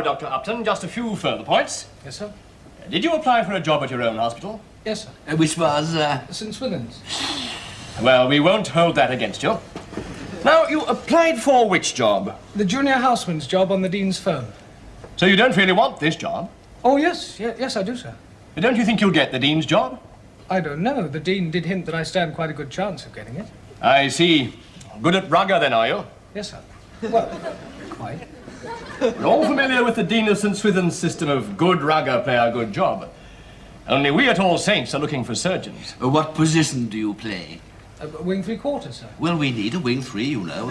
Now, Dr. Upton, just a few further points. Yes, sir. Did you apply for a job at your own hospital? Yes, sir. Which was, St. Swithin's. Well, we won't hold that against you. Now, you applied for which job? The junior houseman's job on the Dean's firm. So you don't really want this job? Oh, yes. Yes, I do, sir. Don't you think you'll get the Dean's job? I don't know. The Dean did hint that I stand quite a good chance of getting it. I see. Good at rugger, then, are you? Yes, sir. Well, quite. We're all familiar with the Dean of St. Swithin's system of good rugger play a good job. Only we at All Saints are looking for surgeons. what position do you play? Wing 3/4, sir. Well, we need a wing 3, you know.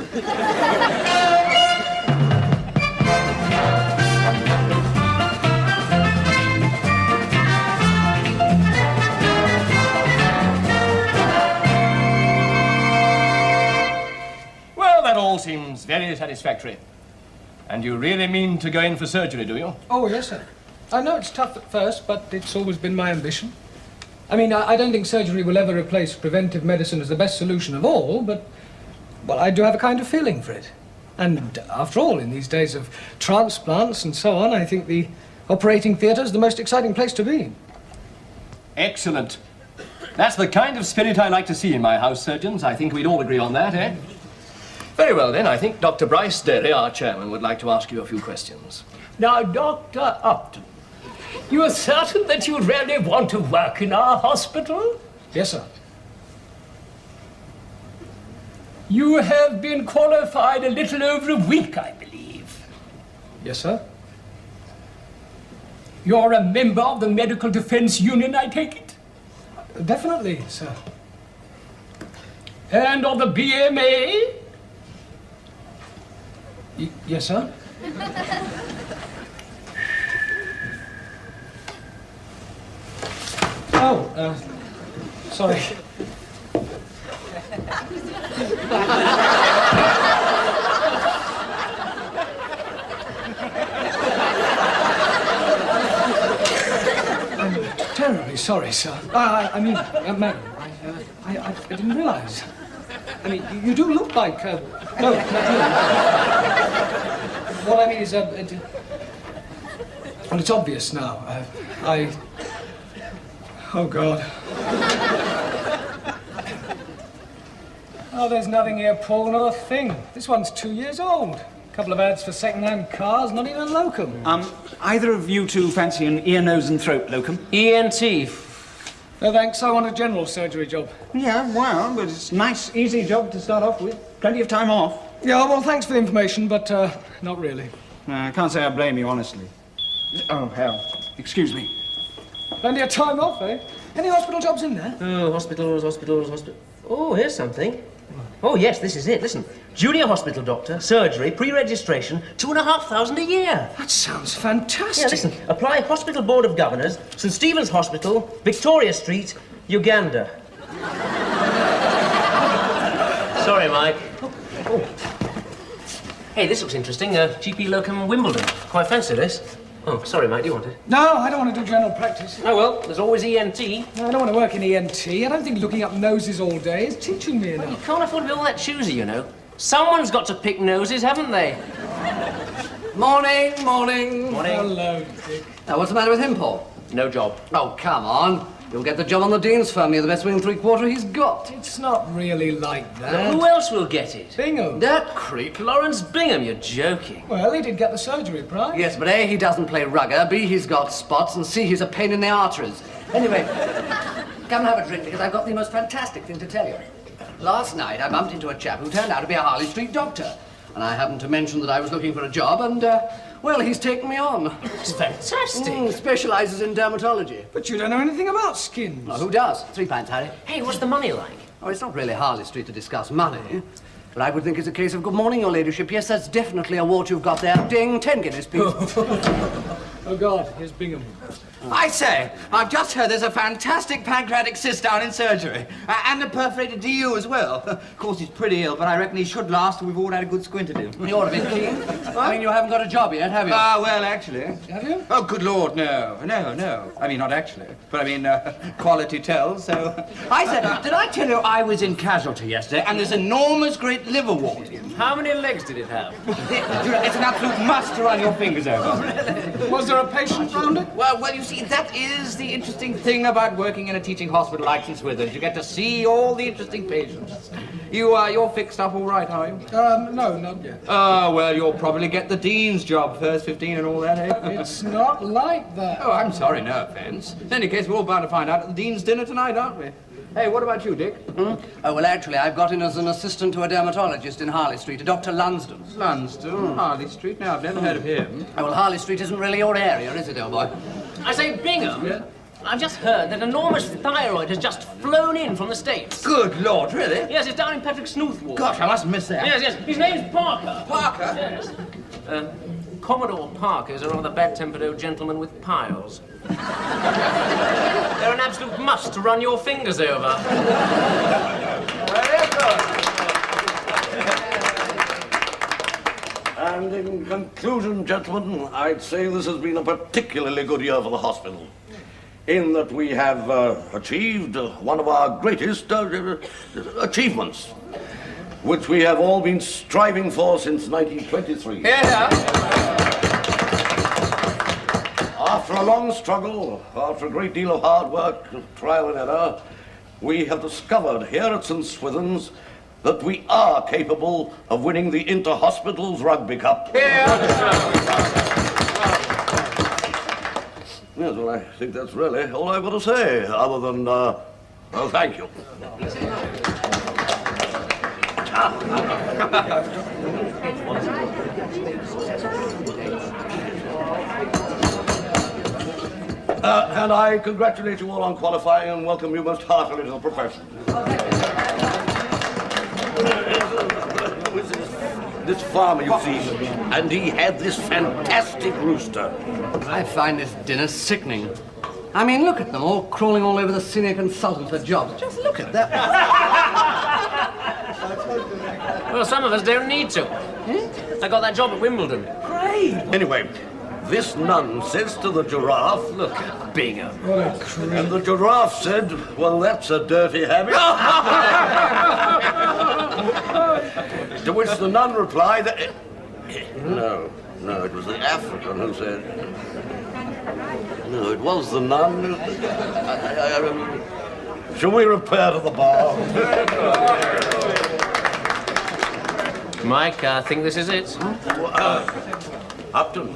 Well, that all seems very satisfactory. And you really mean to go in for surgery, do you? Oh, yes, sir. I know it's tough at first, but it's always been my ambition. I mean, I don't think surgery will ever replace preventive medicine as the best solution of all, but, well, I do have a kind of feeling for it. And after all, in these days of transplants and so on, I think the operating theatre is the most exciting place to be. Excellent. That's the kind of spirit I like to see in my house surgeons. I think we'd all agree on that, eh? Very well, then. I think Dr. Bryce Derry, our chairman, would like to ask you a few questions. Now, Dr. Upton, you are certain that you really want to work in our hospital? Yes, sir. You have been qualified a little over a week, I believe. Yes, sir. You're a member of the Medical Defense Union, I take it? Definitely, sir. And of the BMA? Yes, sir. Oh, sorry. I'm terribly sorry, sir. I mean, madam, I didn't realize. I mean, you do look like, no, what I mean is, well, it's obvious now. Oh, God. Oh, there's nothing here, Paul, not a thing. This one's 2 years old. A couple of ads for second-hand cars, not even a locum. Either of you two fancy an ear, nose and throat locum? ENT. No, thanks, I want a general surgery job. Yeah, well, but it's a nice, easy job to start off with. Plenty of time off. Yeah, well, thanks for the information, but, not really. I can't say I blame you, honestly. Oh, hell. Excuse me. Plenty of time off, eh? Any hospital jobs in there? Oh, hospitals. Oh, here's something. Oh, yes, this is it. Listen. Junior hospital doctor, surgery, pre-registration, 2,500 a year. That sounds fantastic. Yeah, listen. Apply Hospital Board of Governors, St. Stephen's Hospital, Victoria Street, Uganda. Sorry, Mike. Oh. Hey, this looks interesting. GP locum Wimbledon. Quite fancy this. Oh, sorry, mate. Do you want it? No, I don't want to do general practice. Oh, well, there's always ENT. No, I don't want to work in ENT. I don't think looking up noses all day is teaching me Well, you enough. can't afford to be all that choosy, you know. Someone's got to pick noses, haven't they? Morning. Morning. Hello, Dick. Now, what's the matter with him, Paul? No job. Oh, come on. You'll get the job on the Dean's firm. You're the best wing 3/4 he's got. It's not really like that. Who else will get it? Bingham. That creep. Lawrence Bingham, you're joking. Well, he did get the surgery prize. Yes, but A, he doesn't play rugger, B, he's got spots, and C, he's a pain in the arteries. Anyway, come and have a drink, because I've got the most fantastic thing to tell you. Last night, I bumped into a chap who turned out to be a Harley Street doctor. And I happened to mention that I was looking for a job, and, well, he's taken me on. It's fantastic. Specialises in dermatology. But you don't know anything about skins. Well, who does? 3 pints, Harry. Hey, what's the money like? Oh, it's not really Harley Street to discuss money. But I would think it's a case of good morning, your ladyship. Yes, that's definitely a wart you've got there. Ding, 10 guineas, please. Oh, God, here's Bingham. I say, I've just heard there's a fantastic pancreatic cyst down in surgery. And a perforated DU as well. Of course, he's pretty ill, but I reckon he should last till we've all had a good squint at him. You're a bit keen. I mean, you haven't got a job yet, have you? Well, actually. Have you? Oh, good Lord, no. No. I mean, not actually. But I mean, quality tells, so... I said, did I tell you I was in casualty yesterday, and there's enormous great liver wart in? How many legs did it have? It's an absolute must to run your fingers over. Was there a patient round it? Well, you see, that is the interesting thing about working in a teaching hospital like St. Swithin's. You get to see all the interesting patients. You're fixed up all right, are you? No, not yet. Oh, well, you'll probably get the dean's job, first 15 and all that, eh? It's not like that. Oh, I'm sorry, no offence. In any case, we're all bound to find out at the dean's dinner tonight, aren't we? Hey, what about you, Dick? Hmm? Oh, well, actually, I've got in as an assistant to a dermatologist in Harley Street, a Dr. Lunsden. Lunsden, Harley Street. Now, I've never heard of him. Oh, well, Harley Street isn't really your area, is it, old boy? I say, Bingham, I've just heard that enormous thyroid has just flown in from the States. Good Lord, really? Yes, it's down in Patrick Snooth Ward. Gosh, I must miss that. Yes. His name's Parker. Parker? Yes. Commodore Parker's a rather bad-tempered old gentleman with piles. They're an absolute must to run your fingers over. Very good. And in conclusion, gentlemen, I'd say this has been a particularly good year for the hospital, in that we have achieved one of our greatest achievements, which we have all been striving for since 1923. Yeah. After a long struggle, after a great deal of hard work, trial and error, we have discovered here at St. Swithin's that we are capable of winning the Inter-Hospitals Rugby Cup. Yes, well, I think that's really all I've got to say, other than, well, thank you. And I congratulate you all on qualifying and welcome you most heartily to the profession. This farmer, you see, and he had this fantastic rooster. I find this dinner sickening. I mean, look at them all crawling all over the senior consultant for jobs. Just look at that. Well, some of us don't need to. I got that job at Wimbledon. Great. Anyway, this nun says to the giraffe, Look, Bingham. What a creep. and the giraffe said, well, that's a dirty habit. To which the nun replied, no, it was the African who said, no, it was the nun. Shall we repair to the bar? Mike, I think this is it. Upton.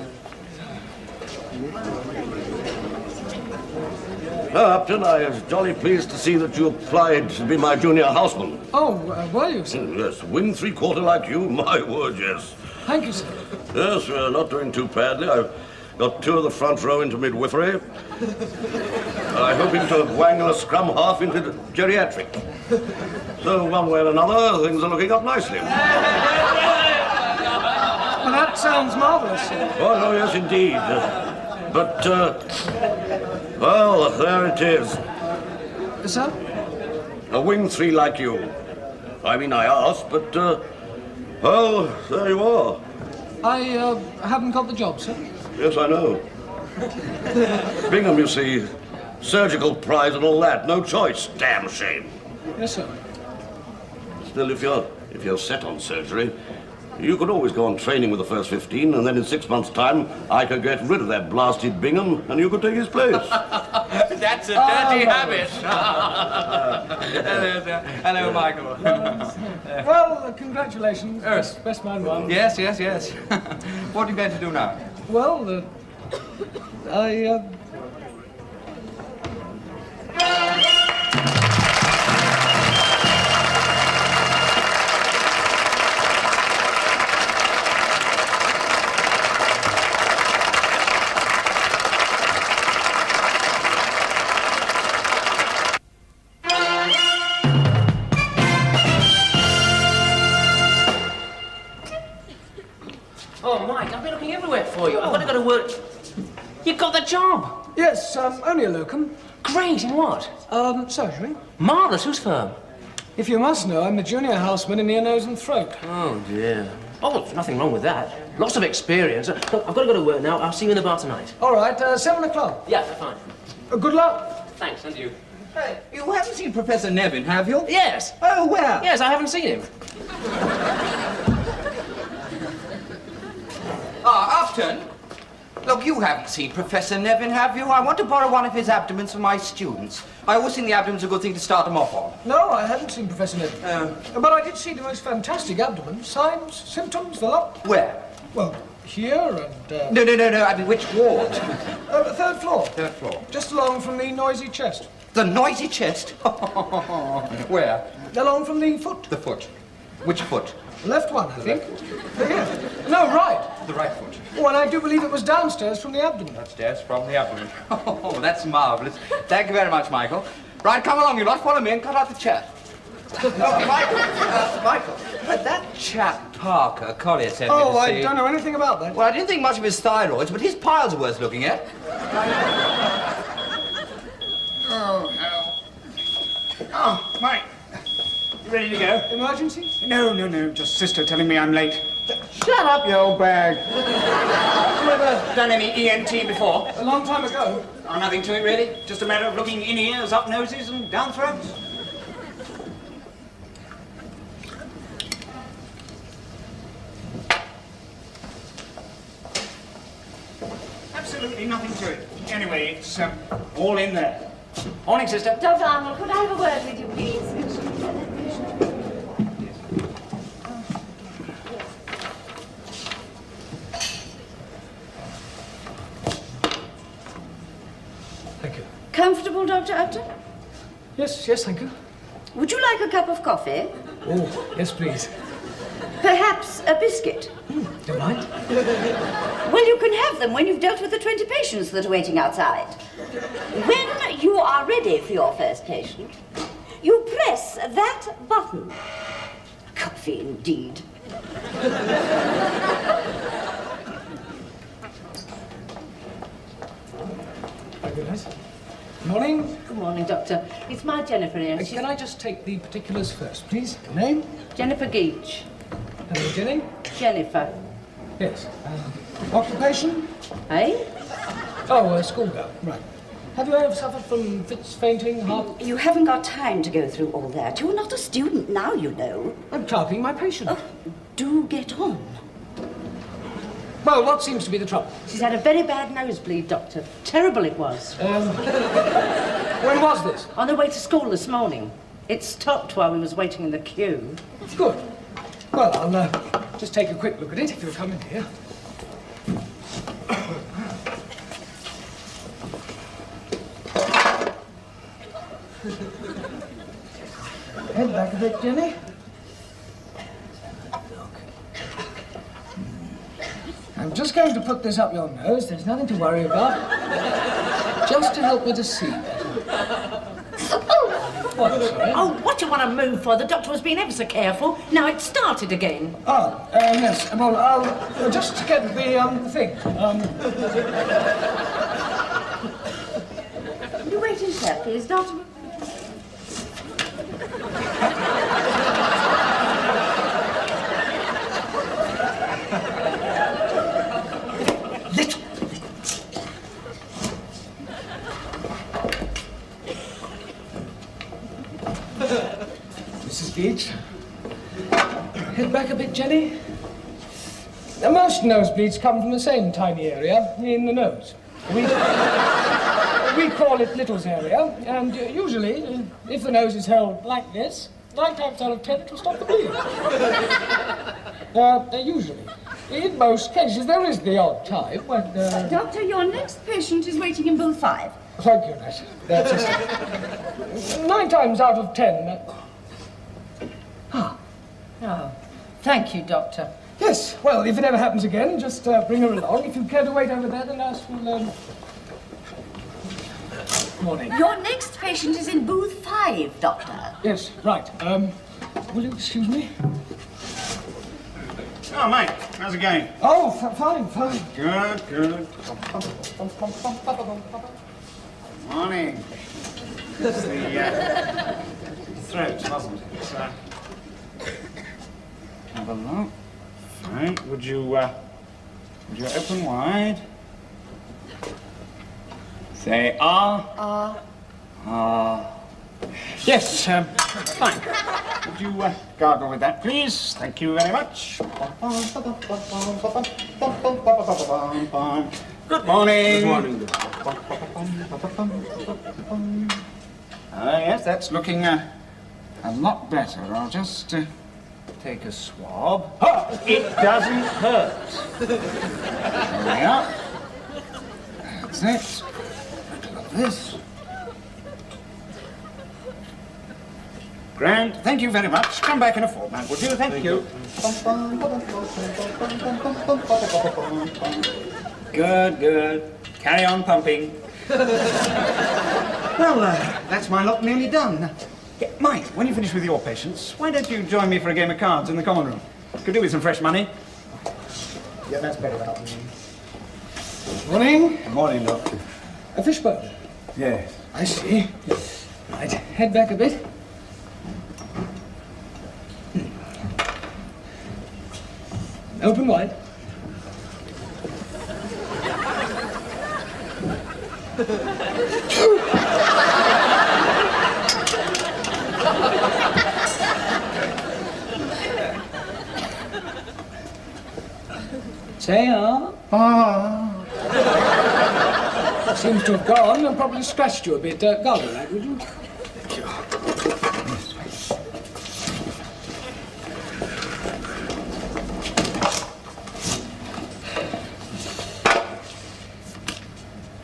Upton, I was jolly pleased to see that you applied to be my junior houseman. Oh, were you, sir? Yes, wing three-quarter like you, my word, yes. Thank you, sir. Yes, we're not doing too badly. I've got 2 of the front row into midwifery. I'm hoping to wangle a scrum half into geriatric. So, one way or another, things are looking up nicely. Well, that sounds marvellous, sir. Oh, no, yes, indeed. But, well, there it is. Sir? A wing 3 like you. I mean, I asked, but, well, there you are. I haven't got the job, sir. Yes, I know. Bingham, you see, surgical pride and all that, no choice. Damn shame. Yes, sir. Still, if you're set on surgery, you could always go on training with the first 15, and then in 6 months' time, I could get rid of that blasted Bingham, and you could take his place. That's a dirty habit. Hello, Michael. Well, congratulations. Yes. Best man won. Yes. What are you going to do now? Well, I, Oh, Mike, I've been looking everywhere for you. I've got to go to work. You got the job. Yes, only a locum. Great, in what? Surgery. Marvellous, whose firm? If you must know, I'm a junior houseman in ear, nose and throat. Oh, dear. Oh, there's nothing wrong with that. Lots of experience. Look, I've got to go to work now. I'll see you in the bar tonight. All right, 7 o'clock. Yeah, fine. Good luck. Thanks, and you. Hey, you haven't seen Professor Nevin, have you? Yes. Oh, where? Yes, I haven't seen him. Upton. Look, you haven't seen Professor Nevin, have you? I want to borrow one of his abdomens for my students. I always think the abdomen's a good thing to start them off on. No, I haven't seen Professor Nevin. But I did see the most fantastic abdomen. Signs, symptoms, the lot. Where? Well, here and... No. I mean, which ward? Third floor. Third floor. Just along from the noisy chest. The noisy chest? Where? Along from the foot. The foot. Which foot? The left one, I think. No, right. The right foot. Oh, and I do believe it was downstairs from the abdomen. Upstairs from the abdomen. Oh, that's marvellous. Thank you very much, Michael. Right, come along, you lot. Follow me and cut out the chat. Michael, but that chap Parker, Collier sent me to see... Oh, I don't know anything about that. Well, I didn't think much of his thyroids, but his piles are worth looking at. Oh, hell. Oh, Mike. You ready to go? Emergency? No. Just sister telling me I'm late. Shut up, you old bag. You ever done any ENT before? A long time ago. Oh, nothing to it, really? Just a matter of looking in ears, up noses, and down throats? Absolutely nothing to it. Anyway, it's all in there. Morning, sister. Dr. Arnold, could I have a word with you, please? Thank you. Comfortable, Dr. Upton? Yes, thank you. Would you like a cup of coffee? Oh, yes, please. Perhaps a biscuit? Don't mind. Well, you can have them when you've dealt with the 20 patients that are waiting outside. When you are ready for your first patient, you press that button. Coffee, indeed. Very nice. Morning. Good morning, Doctor. It's my Jennifer here. Can I just take the particulars first, please? Name? Jennifer Geach. Hello, Jenny. Jennifer. Yes. Occupation? Eh? Oh, schoolgirl. Right. Have you ever suffered from fits, fainting, heart? You haven't got time to go through all that. You're not a student now, you know. I'm clerking my patient. Oh, do get on. Well, what seems to be the trouble? She's had a very bad nosebleed, Doctor. Terrible it was. When was this? On the way to school this morning. It stopped while we was waiting in the queue. Good. Well, I'll just take a quick look at it if you'll come in here. Head back a bit, Jenny. I'm just going to put this up your nose. There's nothing to worry about. Just to help me to see better. What, sorry? Oh, what do you want to move for? The doctor was being ever so careful. Now it's started again. Oh, yes. Well, I'll just get the thing. You wait in here, please, Doctor. Mrs. Geach. Head back a bit, Jenny. Now, most nosebleeds come from the same tiny area in the nose. We call it Little's area, and usually, if the nose is held like this, 9 times out of 10 it will stop the bleeding. Usually. In most cases, there is the odd time when... Doctor, your next patient is waiting in booth 5. Thank you, nurse. That's it. 9 times out of 10... Oh, thank you, Doctor. Yes, well, if it ever happens again, just bring her along. If you care to wait over there, the nurse will... Morning. Your next patient is in booth 5, Doctor. Yes, right. Will you excuse me? Oh, Mike, how's it going? Oh, fine, fine. Good, good. Morning. It's the throat, wasn't it? Have a look. Right, would you open wide? Say ah. Ah. Yes, fine. Would you gargle with that, please? Thank you very much. Good morning. Good morning. Yes, that's looking a lot better. I'll just take a swab. Oh, it doesn't hurt. There we are. That's it. Like this. Grand. Thank you very much. Come back in a fortnight, would you? Thank you. Good, good. Carry on pumping. Well, that's my lot nearly done. Yeah, Mike, when you finish with your patients, why don't you join me for a game of cards in the common room? Could do with some fresh money. Yeah, that's better than that. Morning. Good morning, Doctor. A fishbone. Yes. I see. Right, head back a bit. Open wide. Say ah. Seems to have gone and probably scratched you a bit. Gargle that, would you?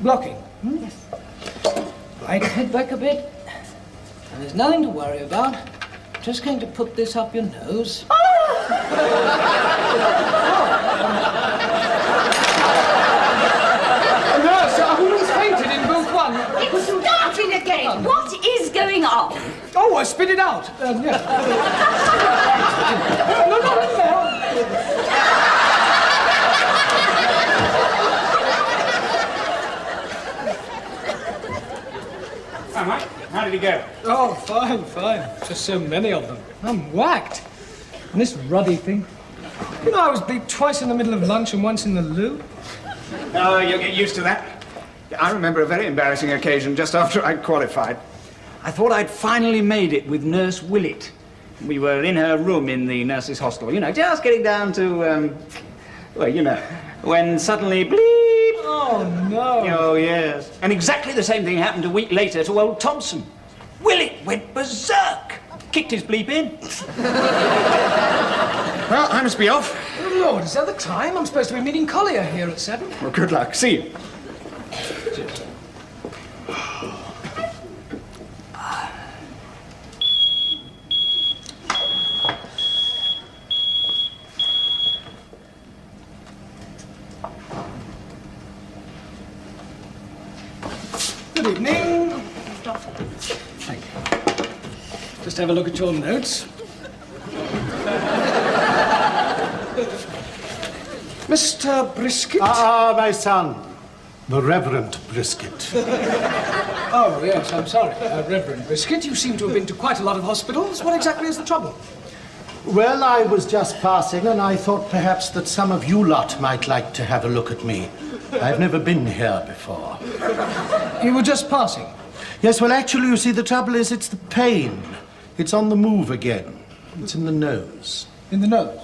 Blocking. Yes. Right, head back a bit. And there's nothing to worry about. Just going to put this up your nose. Nurse, a woman's fainted in booth 1. It's starting again. What is going on? Oh, I spit it out. Yeah. No. Hi, Mike. How did he go? Oh, fine. Just so many of them. I'm whacked. And this ruddy thing. You know, I was beat twice in the middle of lunch and once in the loo. Oh, you'll get used to that. I remember a very embarrassing occasion just after I'd qualified. I thought I'd finally made it with Nurse Willett. We were in her room in the nurses' hostel, you know, just getting down to, well, you know, when suddenly, bleep! Oh, no. Oh, yes. And exactly the same thing happened a week later to old Thompson. Willett went berserk. Kicked his bleep in. Well, I must be off. Oh, Lord, is that the time? I'm supposed to be meeting Collier here at 7. Well, good luck. See you. Good evening. Thank you. Just have a look at your notes. Mr. Brisket? Ah, my son. The Reverend Brisket. Oh, yes, I'm sorry. Reverend Brisket, you seem to have been to quite a lot of hospitals. What exactly is the trouble? Well, I was just passing, and I thought perhaps that some of you lot might like to have a look at me. I've never been here before. You were just passing? Yes, well, actually, you see, the trouble is it's the pain. It's on the move again. It's in the nose. In the nose?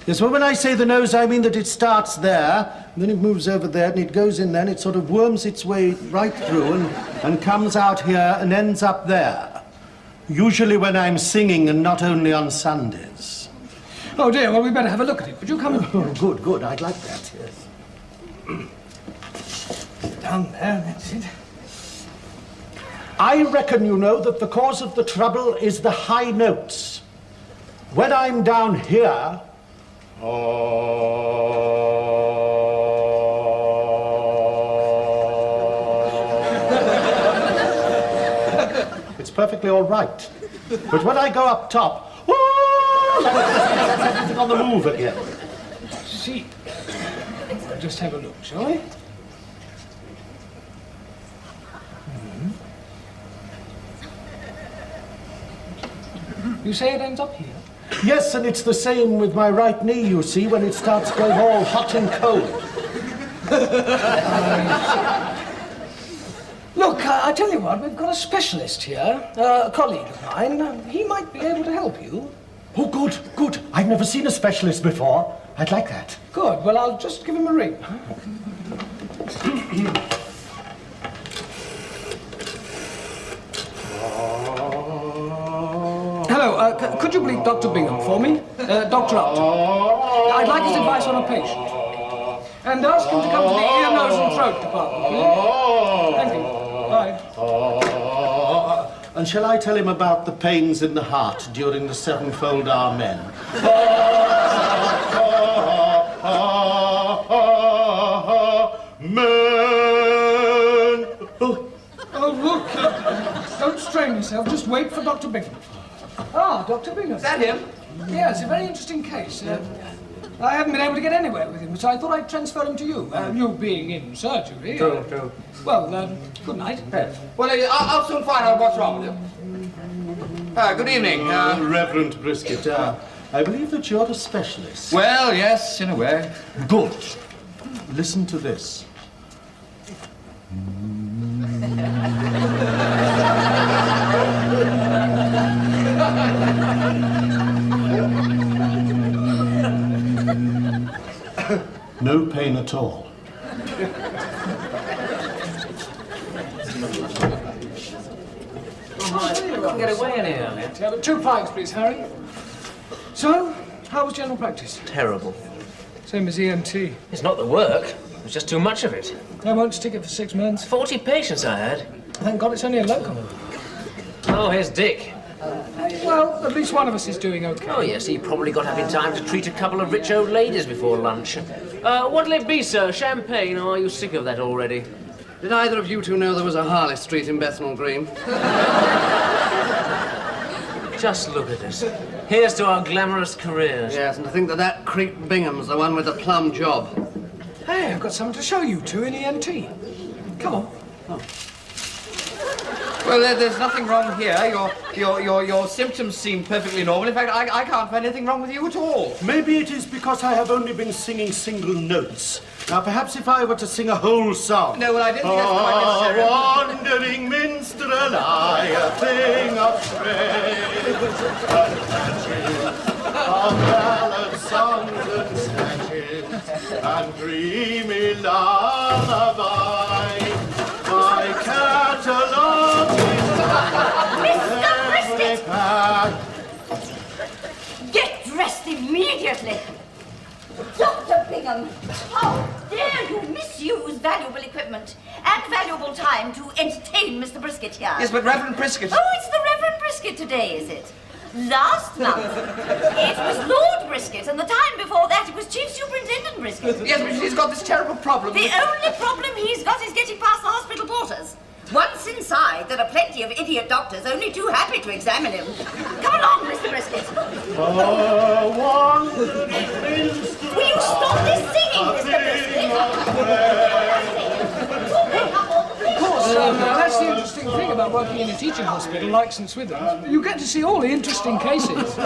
Yes, well, when I say the nose, I mean that it starts there, and then it moves over there, and it goes in there, and it sort of worms its way right through and comes out here and ends up there. Usually when I'm singing and not only on Sundays. Oh, dear, well, we better have a look at it. Would you come in? Oh, good, good. I'd like that, yes. Down there, that's it. I reckon, you know, that the cause of the trouble is the high notes. When I'm down here... It's perfectly all right. But when I go up top... That's everything on the move again. see. Just have a look, shall we? You say it ends up here? Yes, and it's the same with my right knee, you see, when it starts going all hot and cold. Look, I tell you what, we've got a specialist here, a colleague of mine. He might be able to help you. Oh, good, good. I've never seen a specialist before. I'd like that. Good. Well, I'll just give him a ring. Hello, could you bleep Dr. Bingham for me? Dr. Upton. I'd like his advice on a patient. And ask him to come to the ear, nose and throat department, please. Thank you. Bye. And shall I tell him about the pains in the heart during the sevenfold Amen? Amen. Oh, look. Don't strain yourself. Just wait for Dr. Bingham. Ah, Dr. Bingham. Is that him? Yeah, it's a very interesting case. I haven't been able to get anywhere with him, so I thought I'd transfer him to you. You being in surgery. True. Well, good night. Well, I'll soon find out what's wrong with him. Good evening. Reverend Brisket, I believe that you're a specialist. Well, yes, in a way. Good. Listen to this. No pain at all. Couldn't get away anyhow. Yeah, but 2 pints, please, Harry. So, how was general practice? Terrible. Same as ENT. It's not the work. It was just too much of it. I won't stick it for 6 months. 40 patients I had. Thank God it's only a locum. Oh, here's Dick. Well, at least one of us is doing okay. Oh, yes, he probably got up in time to treat a couple of rich old ladies before lunch. What'll it be, sir? Champagne, or are you sick of that already? Did either of you two know there was a Harley Street in Bethnal Green? Just look at us. Here's to our glamorous careers. Yes, and to think that that creep Bingham's the one with the plum job. Hey, I've got something to show you two in ENT. Come on. Oh. Well, there's nothing wrong here. Your symptoms seem perfectly normal. In fact, I can't find anything wrong with you at all. Maybe it is because I have only been singing single notes. Now, perhaps if I were to sing a whole song. No, well, I didn't think that's quite necessary. Wandering minstrel, I a thing of praise, of ballad songs and snatches, and dreamy lullaby. My catalogue is Mr. Brisket! Get dressed immediately! Dr. Bingham, how dare you misuse valuable equipment and valuable time to entertain Mr. Brisket here? Yes, but Reverend Brisket... Oh, it's the Reverend Brisket today, is it? Last month, it was Lord Brisket, and the time before that, it was Chief Superintendent Brisket. Yes, but he's got this terrible problem. The only problem he's got is getting past the hospital porters. Once inside, there are plenty of idiot doctors only too happy to examine him. Come along, Mr. Brisket. Will you stop this singing, Mr. Brisket? Of course, that's the interesting thing about working in a teaching hospital like St. Swithin's. You get to see all the interesting cases.